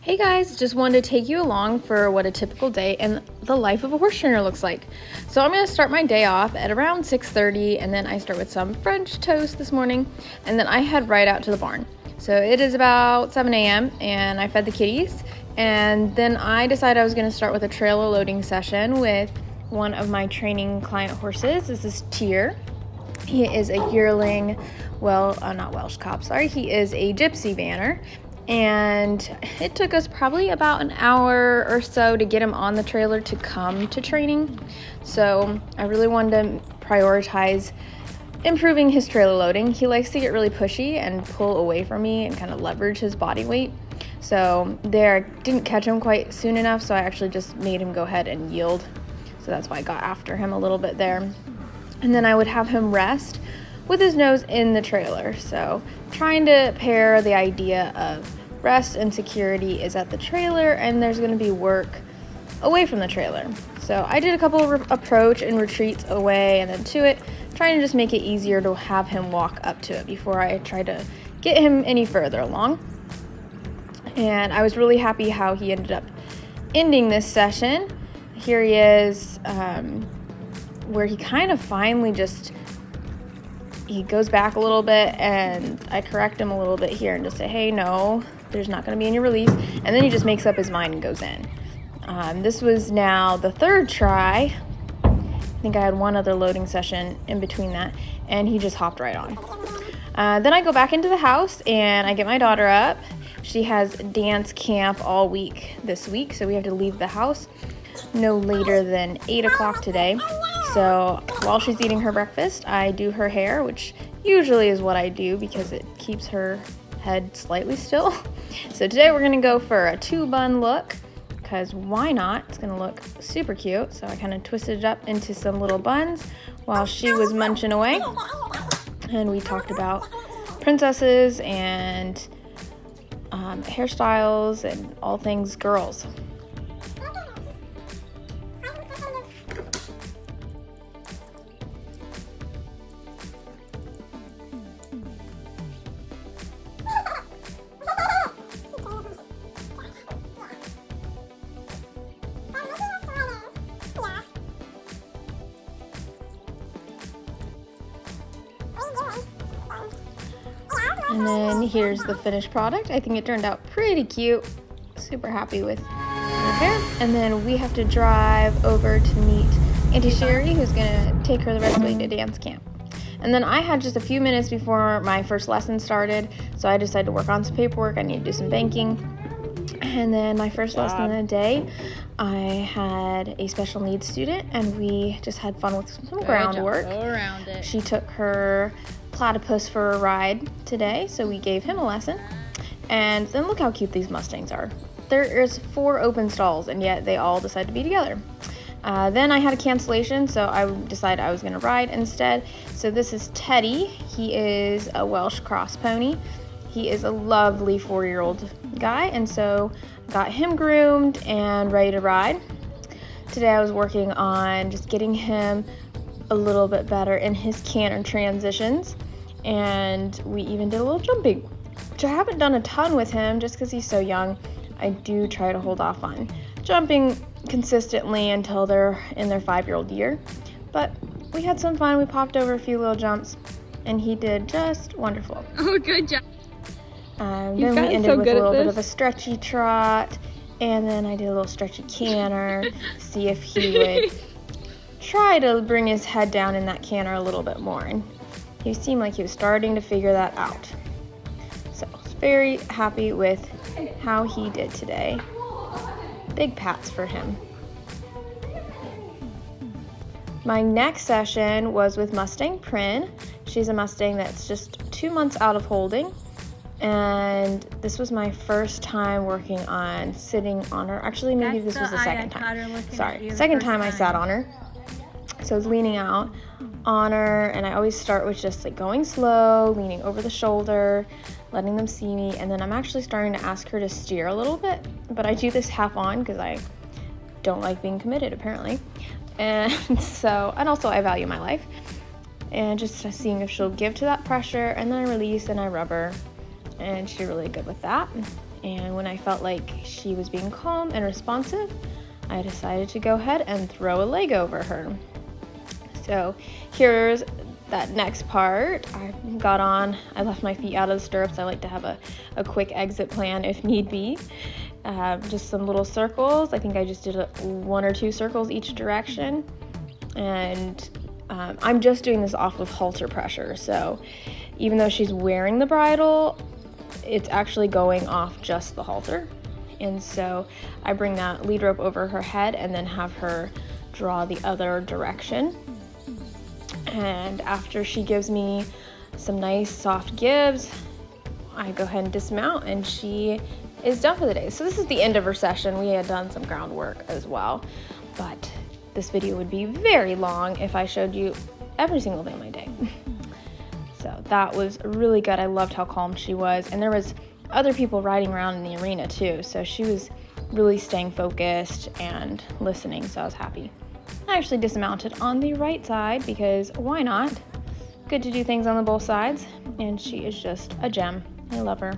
Hey guys, just wanted to take you along for what a typical day in the life of a horse trainer looks like. So I'm going to start my day off at around 6:30, and then I start with some French toast this morning, and then I head right out to the barn. So it is about 7 a.m. and I fed the kitties, and then I decided I was going to start with a trailer loading session with one of my training client horses. This is Tyr. He is a yearling, not Welsh Cob, sorry. He is a Gypsy Banner. And it took us probably about an hour or so to get him on the trailer to come to training. So I really wanted to prioritize improving his trailer loading. He likes to get really pushy and pull away from me and kind of leverage his body weight. So there, I didn't catch him quite soon enough, so I actually just made him go ahead and yield. So that's why I got after him a little bit there. And then I would have him rest with his nose in the trailer. So trying to pair the idea of rest and security is at the trailer, and there's going to be work away from the trailer. So I did a couple of approach and retreats away and then to it, trying to just make it easier to have him walk up to it before I try to get him any further along. And I was really happy how he ended up ending this session. Here he is, where he kind of finally he goes back a little bit, and I correct him a little bit here and just say, hey, no, there's not going to be any release. And then he just makes up his mind and goes in. This was now the third try. I think I had one other loading session in between that, and he just hopped right on. Then I go back into the house and I get my daughter up. She has dance camp all week this week, so we have to leave the house no later than 8 o'clock today. So while she's eating her breakfast, I do her hair, which usually is what I do because it keeps her head slightly still. So today we're going to go for a 2-bun look, because why not? It's going to look super cute. So I kind of twisted it up into some little buns while she was munching away. And we talked about princesses and hairstyles and all things girls. And then here's the finished product. I think it turned out pretty cute. Super happy with her hair. And then we have to drive over to meet Auntie Sherry, who's gonna take her the rest of the way to dance camp. And then I had just a few minutes before my first lesson started, so I decided to work on some paperwork. I need to do some banking. And then my first lesson of the day, I had a special needs student, and we just had fun with some groundwork. Go around it. She took her platypus for a ride today, so we gave him a lesson. And then look how cute these Mustangs are. There is 4 open stalls, and yet they all decide to be together. Then I had a cancellation, so I decided I was going to ride instead. So this is Teddy. He is a Welsh cross pony. He is a lovely 4-year-old guy, and so got him groomed and ready to ride. Today I was working on just getting him a little bit better in his canter transitions, and we even did a little jumping, which I haven't done a ton with him just because he's so young. I do try to hold off on jumping consistently until they're in their 5-year-old year, but we had some fun. We popped over a few little jumps, and he did just wonderful. Oh, good job. Then we ended with a little bit of a stretchy trot, and then I did a little stretchy canter, see if he would try to bring his head down in that canter a little bit more. And he seemed like he was starting to figure that out. So I was very happy with how he did today. Big pats for him. My next session was with Mustang Prin. She's a Mustang that's just 2 months out of holding. And this was my first time working on sitting on her. Actually, maybe this was the second time. Sorry, second time I sat on her. So I was leaning out on her, and I always start with just like going slow, leaning over the shoulder, letting them see me, and then I'm actually starting to ask her to steer a little bit, but I do this half on because I don't like being committed apparently. And also I value my life, and just seeing if she'll give to that pressure, and then I release and I rub her, and she's really good with that. And when I felt like she was being calm and responsive, I decided to go ahead and throw a leg over her. So here's that next part. I left my feet out of the stirrups. I like to have a quick exit plan if need be. Just some little circles. I think I just did 1 or 2 circles each direction. And I'm just doing this off of halter pressure. So even though she's wearing the bridle, it's actually going off just the halter. And so I bring that lead rope over her head and then have her draw the other direction. And after she gives me some nice soft gives, I go ahead and dismount, and she is done for the day. So this is the end of her session. We had done some groundwork as well, but this video would be very long if I showed you every single day of my day. So that was really good. I loved how calm she was, and there was other people riding around in the arena too, so she was really staying focused and listening, so I was happy. I actually dismounted on the right side because why not? Good to do things on the both sides, and she is just a gem. I love her.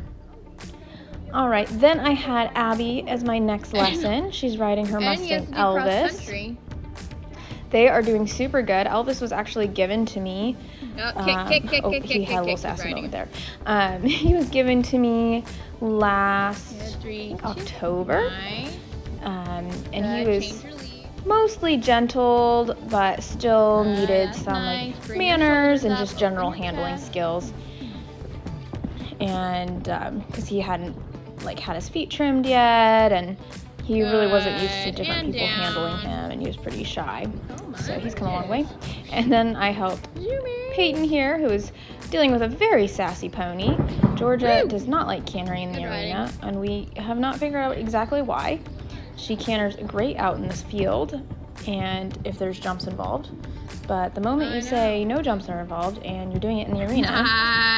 All right, then I had Abby as my next lesson. She's riding her Mustang Elvis. They are doing super good. Elvis was actually given to me. He had a little sassy moment there. He was given to me last October, and he was mostly gentled, but still needed some manners and just general handling skills. And because he hadn't had his feet trimmed yet, and he really wasn't used to different people handling him, and he was pretty shy. So he's come a long way. And then I helped Peyton here, who is dealing with a very sassy pony. Georgia does not like cantering in the arena, and we have not figured out exactly why. She canters great out in this field, and if there's jumps involved. But the moment you say no jumps are involved and you're doing it in the arena,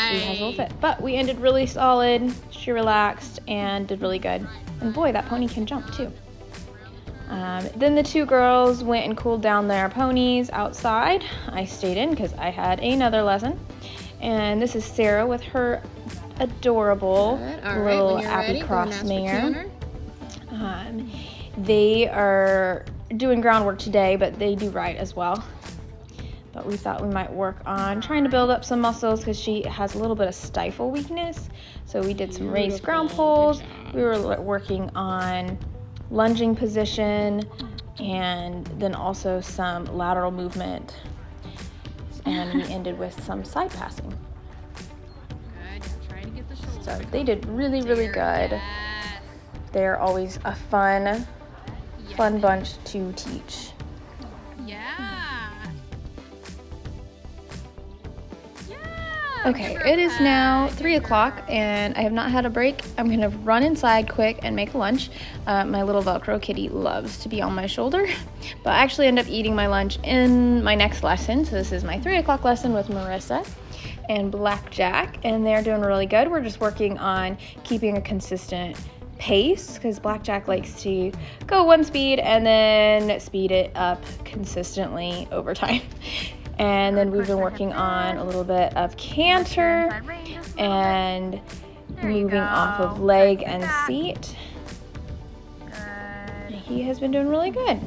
she has a little fit. But we ended really solid. She relaxed and did really good. And boy, that pony can jump too. Then the 2 girls went and cooled down their ponies outside. I stayed in because I had another lesson. And this is Sarah with her adorable little Abbey Cross mare. They are doing groundwork today, but they do ride as well. But we thought we might work on trying to build up some muscles because she has a little bit of stifle weakness. So we did some raised ground pulls. We were working on lunging position, and then also some lateral movement. And we ended with some side passing. So they did really, really good. They're always a fun bunch to teach. Okay, it is now 3 o'clock and I have not had a break. I'm gonna run inside quick and make lunch. My little Velcro kitty loves to be on my shoulder, but I actually end up eating my lunch in my next lesson. So this is my 3 o'clock lesson with Marissa and Blackjack, and they're doing really good. We're just working on keeping a consistent pace because Blackjack likes to go one speed and then speed it up consistently over time. And then we've been working on a little bit of canter and moving off of leg and seat. He has been doing really good.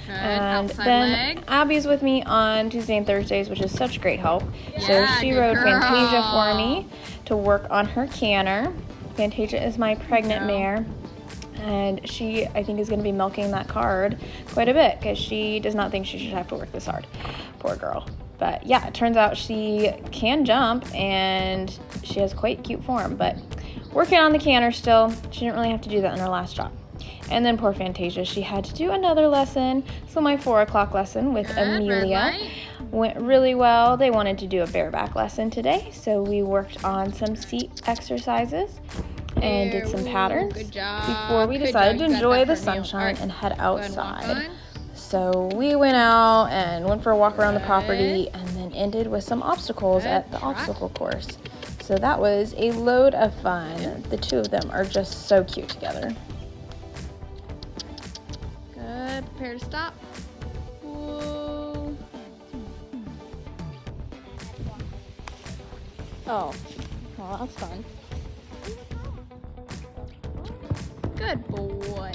And then Abby's with me on Tuesday and Thursdays, which is such great help. So she rode Fantasia for me to work on her canter. Fantasia is my pregnant mare, and she, I think, is going to be milking that card quite a bit because she does not think she should have to work this hard. Poor girl. But yeah, it turns out she can jump and she has quite cute form, but working on the canter still. She didn't really have to do that in her last job. And then poor Fantasia, she had to do another lesson. So my 4 o'clock lesson with Amelia went really well. They wanted to do a bareback lesson today, so we worked on some seat exercises and did some patterns before we decided to enjoy the sunshine and head outside. So we went out and went for a walk around the property and then ended with some obstacles at the obstacle course. So that was a load of fun. The 2 of them are just so cute together. Good, prepare to stop. Whoa. Oh, well, that's fun. Good boy.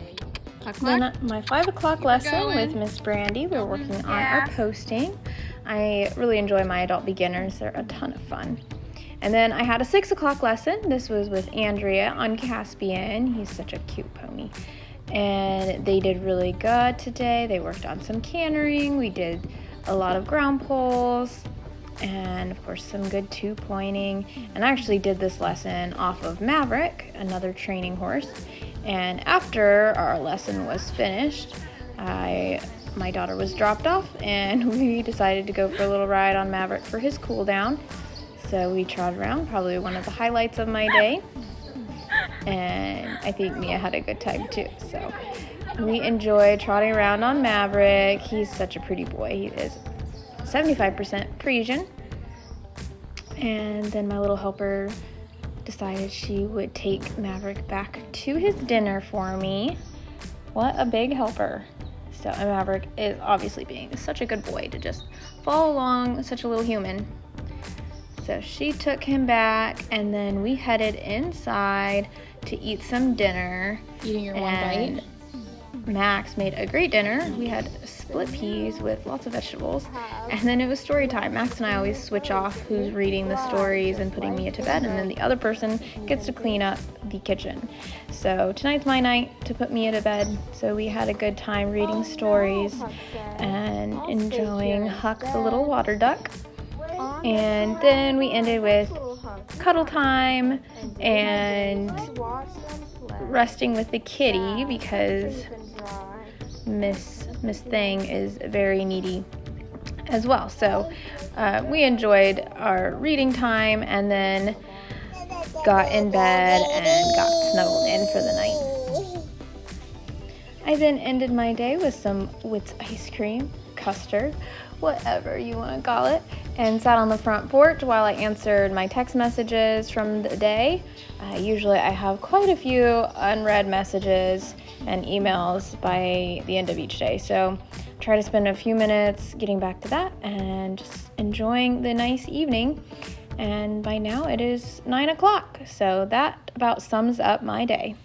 Then my 5 o'clock lesson going. with Miss Brandy. We're working on our posting. I really enjoy my adult beginners. They're a ton of fun. And then I had a 6 o'clock lesson. This was with Andrea on Caspian. He's such a cute pony. And they did really good today. They worked on some cantering. We did a lot of ground poles. And of course some good 2-pointing. And I actually did this lesson off of Maverick, another training horse. And after our lesson was finished, my daughter was dropped off and we decided to go for a little ride on Maverick for his cool down. So we trotted around, probably one of the highlights of my day. And I think Mia had a good time too. So we enjoyed trotting around on Maverick. He's such a pretty boy. He is 75% Parisian. And then my little helper decided she would take Maverick back to his dinner for me. What a big helper. So Maverick is obviously being such a good boy to just follow along, such a little human. So she took him back and then we headed inside to eat some dinner. Eating your one bite? Max made a great dinner. We had split peas with lots of vegetables. And then it was story time. Max and I always switch off who's reading the stories and putting Mia to bed, and then the other person gets to clean up the kitchen. So tonight's my night to put Mia to bed. So we had a good time reading stories and enjoying Huck the little water duck. And then we ended with cuddle time and resting with the kitty because Miss Thing is very needy as well. So we enjoyed our reading time and then got in bed and got snuggled in for the night. I then ended my day with some Wits ice cream, custard, whatever you want to call it, and sat on the front porch while I answered my text messages from the day. Usually I have quite a few unread messages and emails by the end of each day, so try to spend a few minutes getting back to that and just enjoying the nice evening. And by now it is 9 o'clock, so that about sums up my day.